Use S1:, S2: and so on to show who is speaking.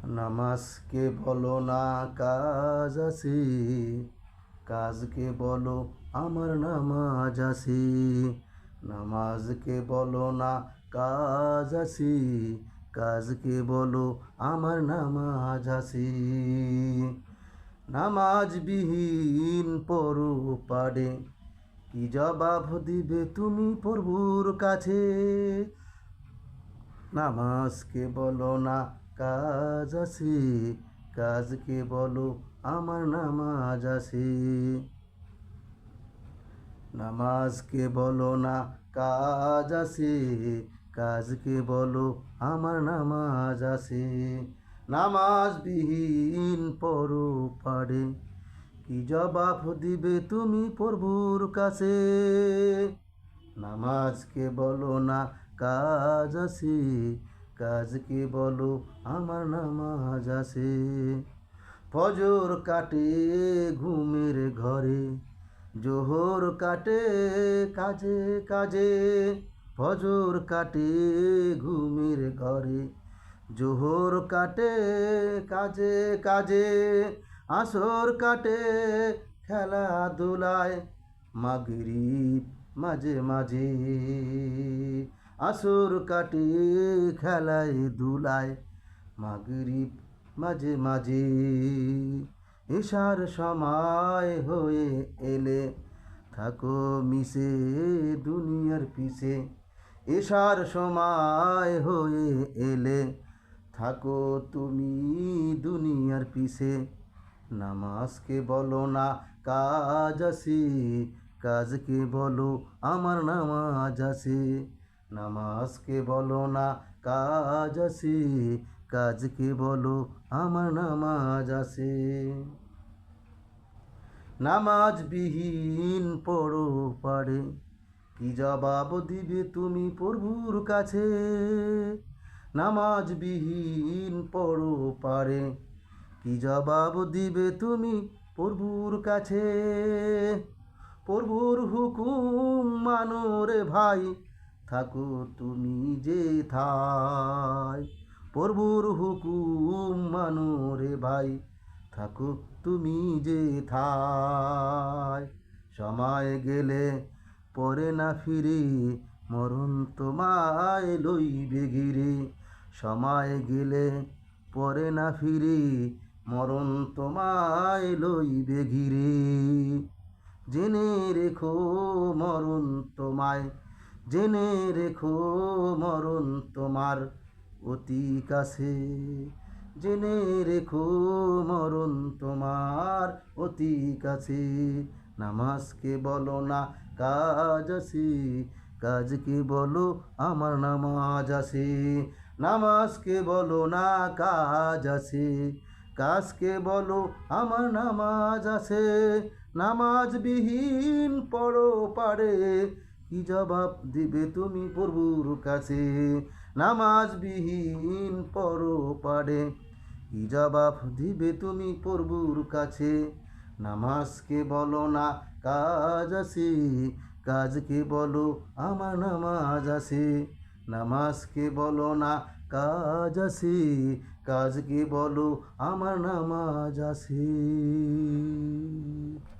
S1: নামাজকে বলো না কাজ আছে, কাজকে বলো আমার নামাজ আছে। নামাজকে বলো না কাজ আছে, কাজকে বলো আমার নামাজ আছে। নামাজবিহীন পরো পারে, কি জবাব দিবে তুমি প্রভুর কাছে? নামাজকে বলো না কাজ আছে, কাজকে বলো আমার নামাজ আছে। নামাজকে বলো না কাজ আছে, কাজকে বলো আমার নামাজ আছে। নামাজবিহীন পরো পারে, কি জবাব দিবে তুমি প্রভুর কাছে? নামাজকে বলো না কাজ আছে, কাজকে বলো আমার নামাজ আছে। ফজর কাটে ঘুমের ঘরে, জোহর কাটে কাজে কাজে। ফজর কাটে ঘুমের ঘরে, জোহর কাটে কাজে কাজে। আসর কাটে খেলাধুলায়, মাগরিব মাঝে মাঝে। আসর কাটে খেলায় ধুলায়, মাগরিব মাঝে মাঝে। এশার সময় হয়ে এলে থাকো মিশে দুনিয়ার পিছে। এশার সময় হয়ে এলে থাকো তুমি দুনিয়ার পিছে। নামাজকে বলো না কাজ আছে, কাজকে বলো আমার নামাজ আছে। নামাজকে বলো না কাজ আছে, কাজকে বলো আমার নামাজ আছে। নামাজবিহীন পরো পারে, কি জবাব দিবে তুমি প্রভুর কাছে? নামাজবিহীন পরো পারে, কি জবাব দিবে তুমি প্রভুর কাছে? প্রভুর হুকুম মানো রে ভাই, থাকো তুমি যেথায়। প্রভুর হুকুম মানো রে ভাই, থাকো তুমি যেথায়। সময় গেলে পরে না ফিরে, মরণ তোমায় লইবে ঘিরে। সময় গেলে পরে না ফিরে, মরণ তোমায় লইবে ঘিরে। জেনে রেখো মরণ তোমায়, জেনে রেখো মরণ তোমার অতি কাছে। জেনে রেখো মরণ তোমার অতি কাছে। নামাজকে বলো না কাজ আছে, কাজকে বলো আমার নামাজ আছে। নামাজকে বলো না কাজ আছে, কাজকে বলো আমার নামাজ আছে। নামাজবিহীন পরো পারে, কি জবাব দিবে তুমি প্রভুর কাছে? নামাজবিহীন পরো পারে, কি জবাব দিবে তুমি প্রভুর কাছে? নামাজকে বলো না কাজ আছে, কাজকে বলো আমার নামাজ আছে। নামাজকে বলো না কাজ আছে, কাজকে বলো আমার নামাজ আছে।